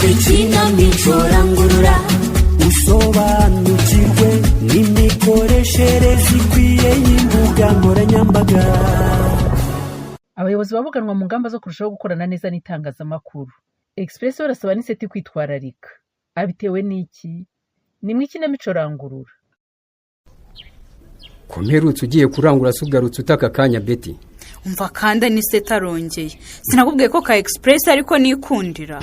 ikinamico rangurura usobanukirwe n'imikoreshereze ikwiye y'imbuga nkoranyambaga. Abayobozi babuganwa mu ngamba zo kurushaho gukorana neza n'itangazamakuru. Express barasaba n'iseti kwitwararika. Abitewe n'iki? Ni mu ikinamico rangurura. Ko mperutse ugiye kurangura sugarutse utaka kanya Betty. Umva kanda n'iseti arongeye. Sinakubwiye ko ka Express ariko nikundira.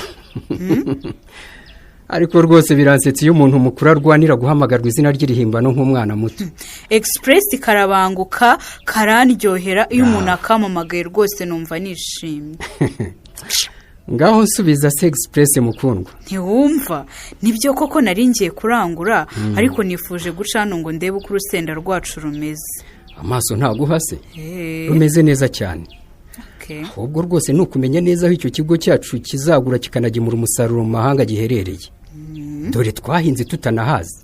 Ariko rwose biransetse iyo umuntu mukuru arwanira guhamagarwa izina ry'irihimbano nk'umwana muto. Express karabanguka karandyohera iyo umuntu akamamagaye rwose numva nishimye. Ngaho nsubiza se Express mukundwa. Ntiwumva nibyo koko naringiye kurangura ariko nifuje guca hano ngo ndebe uko urusenda rwacu rumeze. Amaso ntaguhase. Rumeze neza cyane. Ahubwo rwose nukumenya neza aho icyo kigo cyacu kizagura kikanagemura umusaruro mu mahanga giherereye. Dore twahinze tutanahazi.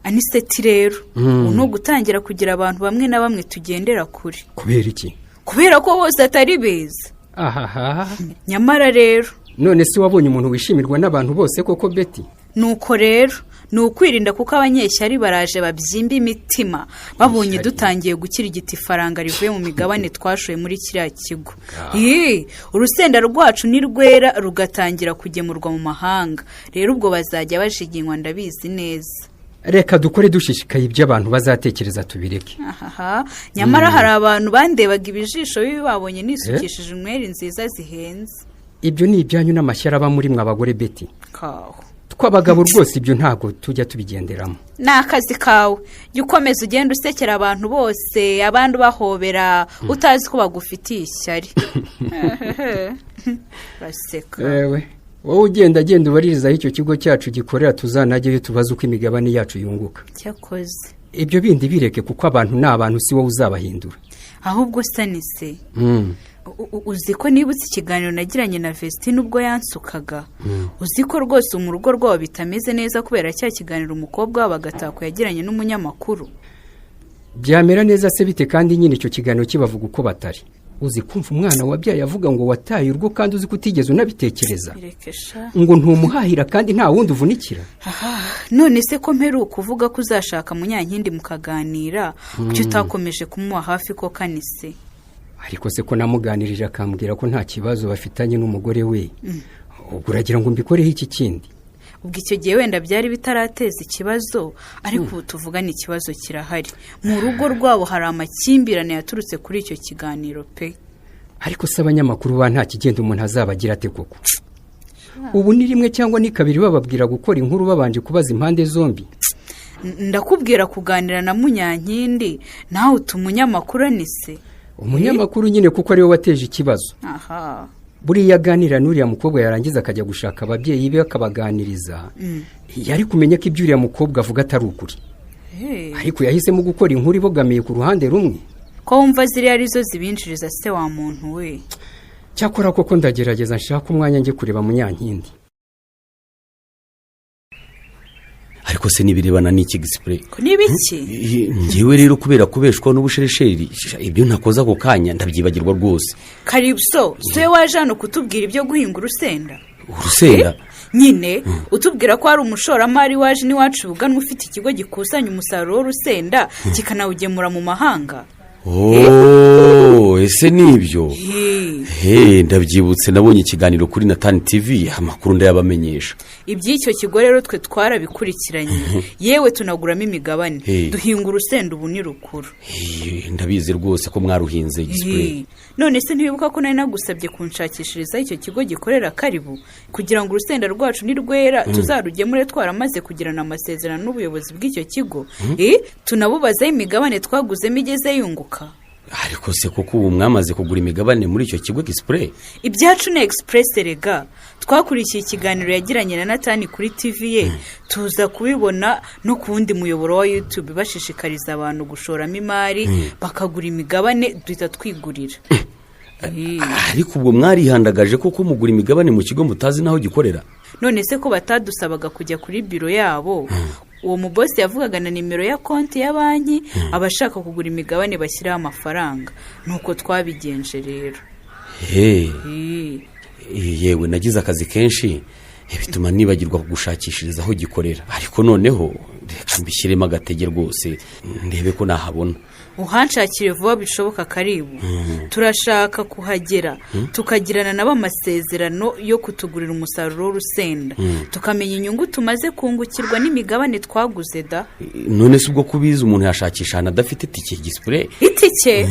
Aniseti rero no gutangira kugira abantu bamwe na bamwe tugendera kure. Kubera iki? Kubera ko bose atari beza. Ahaha. Nyamara rero none si wabonye umuntu wishimirwa n'abantu bose koko Betty? Nuko rero nukwirinda kuko abanyeshyari baraje babyimba imitima babonye dutangiye gukira igiti faranga rivuye mu migabane twashoye muri kiriya kigo. Urusenda rwacu ni rwera rugatangira kugemurwa mu mahanga. Rero ubwo bazajya bashiginywa ndabizi neza. Reka dukore dushishikaye ibyo abantu bazatekereza tubireke. Nyamara hari abantu bandebaga ibijisho bibi babonye nisukishije umweri nziza zihenze. Ibyo ni ibyanyu n'amashyara aba muri mwe abagore Betty. Twabagabo rwose ibyo ntago tujya tubigenderamo. Nakazi kawe yukomeza ugenda usekera abantu bose abandi bahobera utazi ko bagufitiye ishyari. Baseka. Wowe ugenda ubaririza icyo kigo cyacu gikorera tuzanajyeyo tubaza uko imigabane yacu yunguka. Cyakoze. Ibyo bindi bireke kuko abantu n'abantu si wowe uzabahindura. Ahubwo sanise. Uzi ko nibutse ikiganiro nagiranye na Vestine ubwo yansukaga. Uzi ko rwose mu rugo rwabo bitameze neza kubera cya kiganiro umukobwa wabagatako yagiranye n'umunyamakuru. Byamera neza se bite kandi nyine icyo kiganiro kibavuga uko batari. Uzi kumva umwana wabyaye avuga ngo wataye urwo kandi uzi kutigeze unabitekereza. Ngo ntumuhahira kandi nta wundi uvunikira. None se ko mperuka uvuga ko uzashaka munyankindi mukaganira kuki utakomeje kumuha hafi ko kanise. Ariko se ko namuganirije akambwira ko nta kibazo bafitanye n'umugore we. Ubwo uragira ngo mbikoreho iki kindi? Ubwo icyo gihe wenda byari bitarateza ikibazo ariko ubu tuvugana ikibazo kirahari. Mu rugo rwabo hari amakimbirane yaturutse kuri icyo kiganiro pe. Ariko se abanyamakuru ba nta kigenda umuntu azabagira ate koko? Ubu ni rimwe cyangwa ni kabiri bababwira gukora inkuru babanje kubaza impande zombi. Ndakubwira kuganira na munyankindi nawe utumunyamakuru anise. Umunyamakuru nyine kuko ariwe wateje ikibazo. Buriya aganira n'uriya mukobwa yarangiza akajya gushaka ababyeyi be akabaganiriza. Yari kumenya ko ibyo uriya mukobwa avuga atari ukuri. Ariko yahisemo gukora inkuru ibogamiye ku ruhande rumwe. Ko wumva ziri arizo zibinjiriza se wa muntu we. Cyakora koko ndagerageza nshaka umwanya nge kureba munyankindi. Ariko se nibirebana n'iki Express? Nibiki? Ngewe rero kubera kubeshwa n'ubusheresheri ibyo ntakoza ko kanya ndabyibagirwa rwose. Karibso, se waje hano kutubwira ibyo guhinga urusenda. Urusenda? Nyine utubwira ko hari umushoramari waje niwacu buganwa ufite ikigo gikusanya umusaruro w'urusenda kikanawugemura mu mahanga. Ese nibyo? Ndabyibutse nabonye ikiganiro kuri Nathan TV amakuru ndayabamenyesha. Iby'icyo kigo rero twe twarabikurikiranye. Yewe tunaguramo imigabane. Duhinga urusenda ubu ni rukuru. Ndabizi rwose ko mwaruhinze Express. None se ntibibuka ko nari nagusabye kunshakishiriza icyo kigo gikorera Karibu kugira ngo urusenda rwacu ni rwera tuzarugemure twaramaze kugirana amasezerano n'ubuyobozi bw'icyo kigo. Tunabubaza imigabane twaguzemo igeze yunguka. Ariko se koko ubu mwamaze kugura imigabane muri icyo kigo Express? Ibyacu ni Express rega. Twakurikiye ikiganiro yagiranye na Nathan kuri TV ye. Tuza kubibona no ku wundi muyoboro wa YouTube bashishikariza abantu gushoramo imari bakagura imigabane duhita twigurira. Ariko ubwo mwarihandagaje koko mugura imigabane mu kigo mutazi naho gikorera? None se ko batadusabaga kujya kuri biro yabo. Uwo mubosi yavugaga na nimero ya konti ya banki abashaka kugura imigabane bashyiraho amafaranga. Nuko twabigenje rero. Yewe nagize akazi kenshi bituma nibagirwa kugushakishiriza aho gikorera, ariko noneho reka mbishyiremo agatege rwose ndebe ko nahabona. uhanshakire vuba bishoboka karibu. turashaka kuhagera tukagirana nabo amasezerano yo kutugurira umusaruro w'urusenda, tukamenya inyungu tumaze kungukirwa n'imigabane twaguze da. None se ubwo kubiza umuntu yashakisha ahantu adafite itike gisipure? Itike?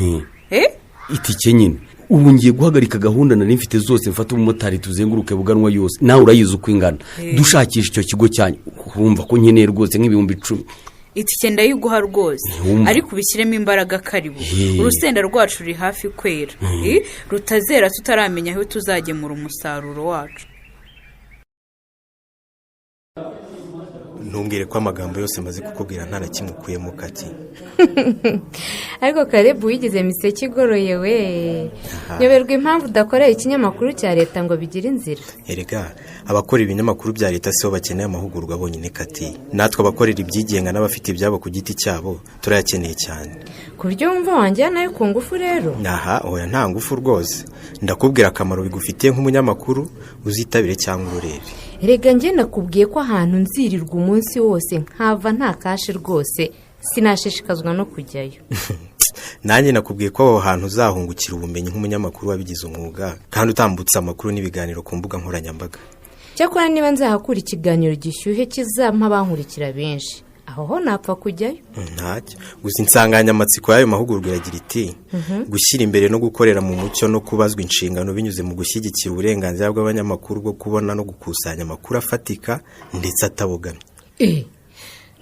Itike nyine. Ubu ngiye guhagarika gahunda nari mfite zose, mfata umumotari tuzenguruke Buganwa yose, nawe urayizi uko ingana, dushakisha icyo kigo cyanyu. Urumva ko nkeneye rwose nk'ibihumbi 10. Itike ndayiguha rwose, ariko ubishyiremo imbaraga karibu. Urusenda rwacu ruri hafi kwera, rutazera tutaramenya aho tuzagemura umusaruro wacu. Ntumbwire ko amagambo yose maze kukubwira nta na kimwe ukuyemo Kati. Ariko Karebu wigize miseke igoroye we. Nyoberwa impamvu udakorera ikinyamakuru cya leta ngo bigire inzira. Erega abakora ibinyamakuru bya leta sibo bakeneye amahugurwa bonyine Kati. Natwe abakorera ibyigenga n'abafite ibyabo ku giti cyabo turayakeneye cyane. Ku buryo wumva wanjye nayo ku ngufu rero? Oya nta ngufu rwose. Ndakubwira akamaro bigufitiye nk'umunyamakuru, uzitabire cyangwa urebe. Erega njye nakubwiye ko ahantu nzirirwa umunsi wose nkava nta kashi rwose, sinashishikazwa no kujyayo. Nanjye nakubwiye ko aho hantu uzahungukira ubumenyi nk'umunyamakuru wabigize umwuga kandi utambutsa amakuru n'ibiganiro ku mbuga nkoranyambaga. Cyakora niba nzahakura ikiganiro gishyuhe kizampa abankurikira benshi, aho ho napfa kujyayo. Ntacyo. Gusa insanganyamatsiko y'ayo mahugurwa iragira iti gushyira imbere no gukorera mu mucyo no kubazwa inshingano binyuze mu gushyigikira uburenganzira bw'abanyamakuru bwo kubona no gukusanya amakuru afatika ndetse atabogamye.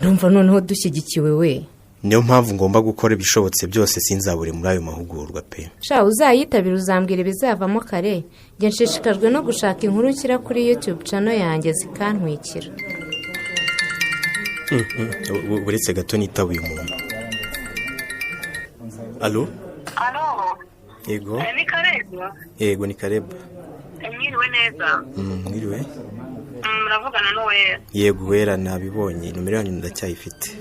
Ndumva noneho dushyigikiwe we. Niyo mpamvu ngomba gukora ibishobotse byose sinzabure muri ayo mahugurwa pe. Sha uzayitabira uzambwira ibizavamo kare. Njye nshishikajwe no gushaka inkuru nshyira kuri YouTube channel yanjye zikantwikira. Buretse gato nitabuye umuntu. Alo? Yego. Ni Karebu? Yego ni Karebu. Mwiriwe neza? Mwiriwe. Muravugana n'uwera? Yego wera nabibonye, nomero yanyu ndacyayifite.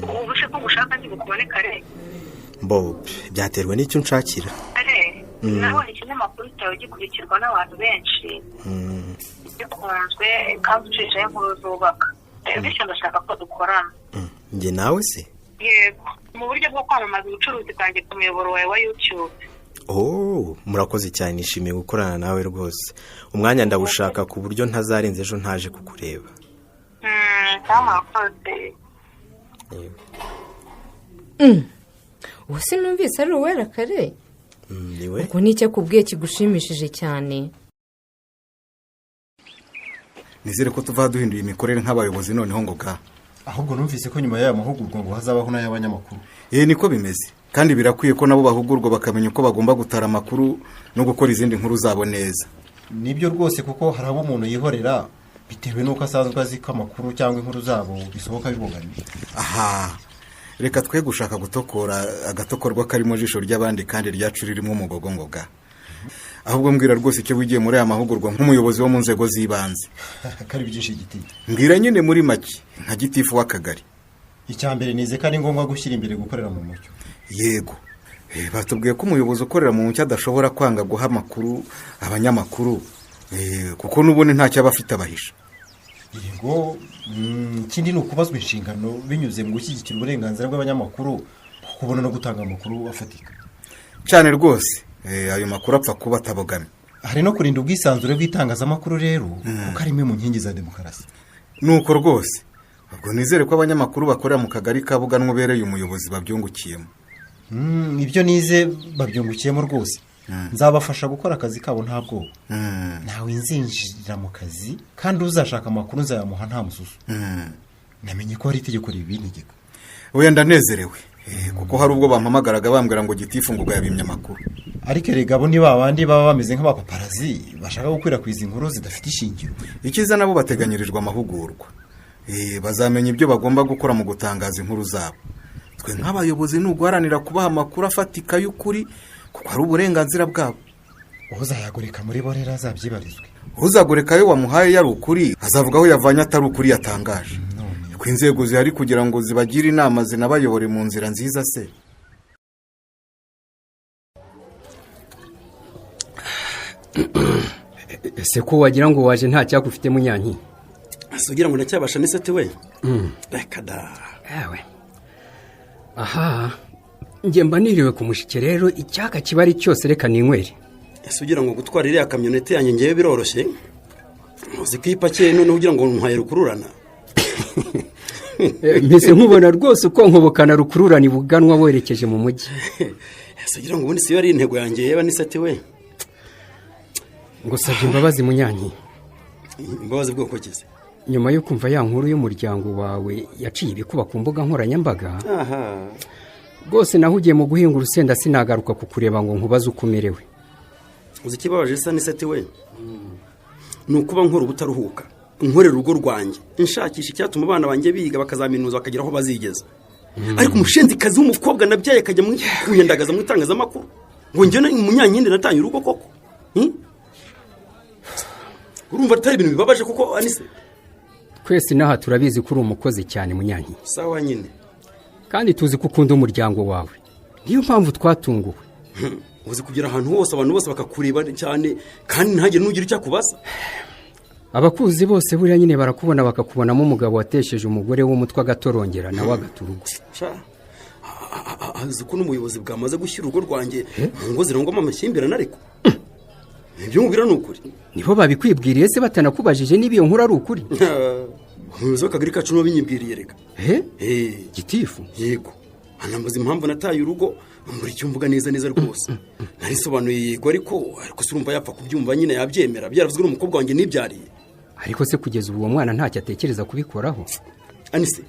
Ubu se ko gushaka ndi kubone Kare? Bob, byaterwa n'icyo nshakira. Kare, nabonye ikinyamakuru cyawe gikurikirwa n'abantu benshi. Gikunzwe kandi ucishaho inkuru zubaka. Bityo ndashaka ko dukorana. Njye nawe se? Yego, mu buryo bwo kwamamaza ubucuruzi bwanjye ku muyoboro wawe wa YouTube. Murakoze cyane, nishimiye gukorana nawe rwose. Umwanya ndawushaka ku buryo ntazarenza ejo ntaje kukureba. Murakoze. Ubu sinumvise ari uwera Kare? Niwe? Ubwo ni icyo akubwiye kigushimishije cyane. Nizere ko tuva duhinduye imikorere nk'abayobozi noneho ngo ga. Ahubwo numvise ko nyuma y'aya mahugurwa ngo hazabaho n'ay'abanyamakuru. Niko bimeze. Kandi birakwiye ko nabo bahugurwa bakamenya uko bagomba gutara amakuru no gukora izindi nkuru zabo neza. Nibyo rwose kuko hari abo umuntu yihorera bitewe n'uko asanzwe azi ko amakuru cyangwa inkuru zabo bisohoka bibogamye. Reka twe gushaka gutokora agatokorwa karimo jisho ry'abandi kandi ryacu ririmo umugogo ngo ga. Ahubwo mbwira rwose icyo wigiye muri aya mahugurwa nk'umuyobozi wo mu nzego z'ibanze. Kari byinshi giti. Mbwira nyine muri make nka gitifu w'akagari. Icyambere nize kandi ngombwa gushyira imbere gukorera mu mucyo. Yego. Batubwiye ko umuyobozi ukorera mu mucyo adashobora kwanga guha amakuru abanyamakuru kuko n'ubundi ntacyo aba afite abahisha. Yego, ikindi ni ukubazwa inshingano binyuze mu gushyigikira uburenganzira bw'abanyamakuru kubona no gutanga amakuru afatika. Cyane rwose. Ayo makuru apfa kuba atabogamye. Hari no kurinda ubwisanzure bw'itangazamakuru rero kuko ari imwe mu nkingi za demokarasi. Nuko rwose. Ubwo nizere ko abanyamakuru bakorera mu kagari ka Buganwa ubereye umuyobozi babyungukiyemo. Ibyo nize babyungukiyemo rwose. Nzabafasha gukora akazi kabo nta bwoba. Nawe nzinjira mu kazi kandi uzashaka amakuru nzayamuha nta mususu. Namenye ko hari itegeko ribintegeka. Oya ndanezerewe. Kuko hari ubwo bampamagaraga bambwira ngo gitifu ngo yabimye amakuru. Ariko erega abo ni babandi baba bameze nk'abapaparazi bashaka gukwirakwiza inkuru zidafite ishingiro. Ikiza nabo bateganyirijwe amahugurwa. Bazamenya ibyo bagomba gukora mu gutangaza inkuru zabo. Twe nk'abayobozi n'uguharanira kubaha amakuru afatika y'ukuri kuko ari uburenganzira bwabo. Uzayagoreka muri bo rero azabyibarizwe. Uzagoreka yo wamuhaye yari ukuri azavuga aho yavanye atari ukuri yatangaje. Ko inzego zihari kugira ngo zibagire inama zinabayobore mu nzira nziza se. ese ko wagira ngo waje nta cyagufite munyanyi ese ugira ngo ndacyabasha n'isete we reka da yawe aha njye mba niriwe ku mushike rero icyaka kiba ari cyose reka ninywere ese ugira ngo gutwara iriya kamyonete yanjye ngewe biroroshye uzi ko ipakiye noneho ugira ngo ntwaye rukururana mbese nkubona rwose uko nkubukana rukururana ibuganwa werekeje mu mujyi ese ugira ngo ubundi si yo ari intego yanjye yeba n'isete we ngo sabye imbabazi munyanyi imbabazi bwoko kize nyuma yo kumva ya nkuru y'umuryango wawe yaciye ibikuba ku mbuga nkoranyambaga rwose naho ugiye mu guhinga urusenda sinagaruka kukureba ngo nkubaze uko umerewe uzi ikibabaje isa n'isete we ni ukuba nkora ubutaruhuka nkorera urugo rwanjye nshakisha icyatuma abana banjye biga bakazaminuza bakagera aho bazigeza ariko umushenzikazi w'umukobwa nabyaye akajya kuhendagaza mu itangazamakuru ngo njyewe munyankindi natanye urugo koko urumva atari ibintu bibabaje kuko anise twese n'aha turabizi ko uri umukozi cyane munyanyi sawa nyine kandi tuzi ko ukunda umuryango wawe niyo mpamvu twatunguwe uzi kugera ahantu hose abantu bose bakakureba cyane kandi ntagire n'ugira icyo akubaza abakuzi bose buriya nyine barakubona bakakubonamo umugabo watesheje umugore w'umutwe agatorongera nawe agaturugo azi ko n'ubuyobozi bwamaze gushyira urugo rwanjye mu ngo zirangwamo amakimbirane ariko ibyo mubwira ni ukuri nibo babikwibwiriye se batanakubajije niba iyo nkuru ari ukuri umuyobozi w'akagari kacu nibo binyibwiriye reka gitifu yego anambaza impamvu nataye urugo mbura icyo mvuga neza rwose narisobanuye yego ariko si urumva yapfa kubyumva nyine yabyemera byaravuzwe n'umukobwa wanjye nibyariye ariko se kugeza ubu uwo mwana ntacyo atekereza kubikoraho anise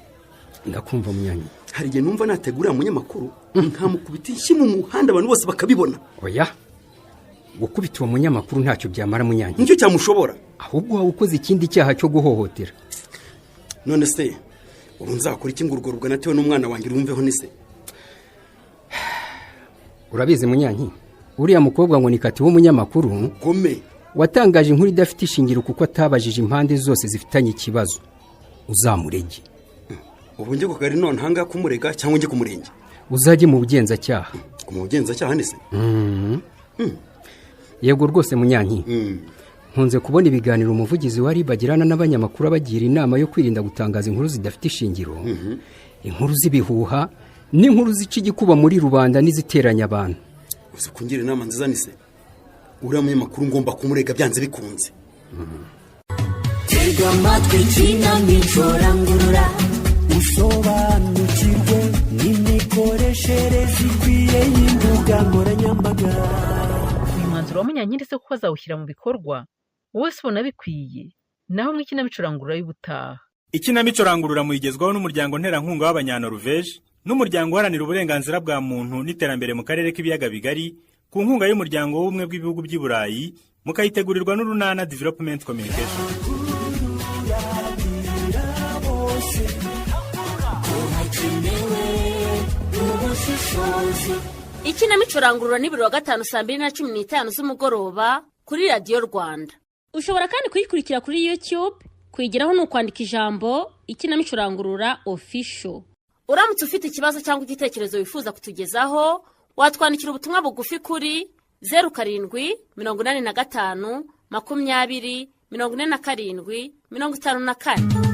ndakumva munyanyi hari igihe numva nategurira umunyamakuru nkamukubita inshyi mu muhanda abantu bose bakabibona oya gukubita uwo munyamakuru ntacyo byamara munyanyi nicyo cyamushobora ahubwo waba ukoze ikindi cyaha cyo guhohotera none se ubu nzakora iki ngo urwo rugana natewe n'umwana wanjye urumveho nise urabizi munyanyi uriya mukobwa ngo ni kati w'umunyamakuru gome watangaje inkuru idafite ishingiro kuko atabajije impande zose zifitanye ikibazo uzamurege ubu njye kugari none hanga kumurega cyangwa njye kumurenge uzajye mu bugenzacyaha mu bugenzacyaha nise yego rwose munyanyi nkunze kubona ibiganiro umuvugizi wa RIB agirana n'abanyamakuru abagira inama yo kwirinda gutangaza inkuru zidafite ishingiro inkuru z'ibihuha n'inkuru zica igikuba muri rubanda n'iziteranya abantu uzi kungira inama nziza nise uriya munyamakuru ngomba kumurega byanze bikunze tega amatwi kinamico rangurura usobanukirwe n'imikoreshereze ikwiye y'imbuga nkoranyambaga uyu mwanzuro wa munyankindi se kuko azawushyira mu bikorwa wowe se ubona bikwiye naho mu ikinamico rangurura y'ubutaha ikinamico rangurura muyigezwaho n'umuryango nterankunga w'abanyanoruveje n'umuryango uharanira uburenganzira bwa muntu n'iterambere mu karere k'ibiyaga bigari ku nkunga y'umuryango w'ubumwe bw'ibihugu by'i Burayi mukayitegurirwa n'Urunana Development Communication. Ikinamico rangurura ni buri wa gatanu saa 2:15 z'umugoroba kuri Radio Rwanda. Ushobora kandi kuyikurikira kuri YouTube, kwigiraho ni ukwandika ijambo ikinamico rangurura official. Uramutse ufite ikibazo cyangwa igitekerezo wifuza kutugezaho, watwandikira ubutumwa bugufi kuri 0785 20 47 54.